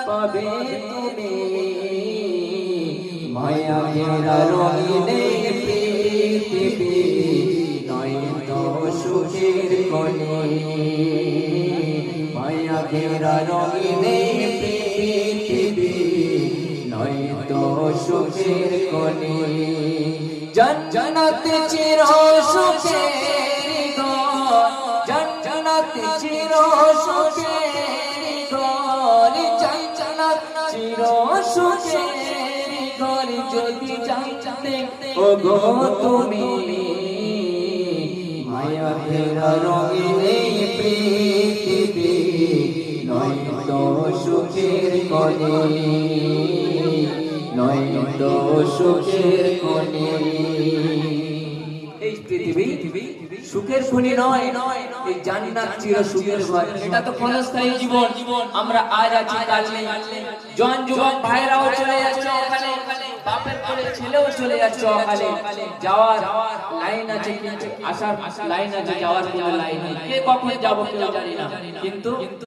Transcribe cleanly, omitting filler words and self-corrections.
পাবে তুমি মায়া ঘেরা রঙিনে পৃথিবী নয় তো সুখের কোণে মায়া ঘেরা রঙিনে পৃথিবী নয় তো সুখের কোণে জান্নাতে চির সুখের ঘর জান্নাতে চির সুখের ঘর চির সুখের ঘর যদি জানতে ওগো তুমি মায়া ঘেরা রঙিনে পৃথিবী নয় তো সুখের কোণে নয় তো সুখের কোণে এই পৃথিবী সুখের খনি নয় এই জান্নাত চির সুখের ঘর এটা তো ক্ষণস্থায়ী জীবন আমরা আজ আছি কাল নেই জওয়ান যুবক ভাইরাও চলে যাচ্ছে ওখানে বাপের কোলে ছেলেও চলে যাচ্ছে ওখানে যাওয়ার লাইন আছে কিন্তু আসার লাইন আছে যাওয়ার কোনো লাইন নেই কে কখন যাব কেউ জানি না কিন্তু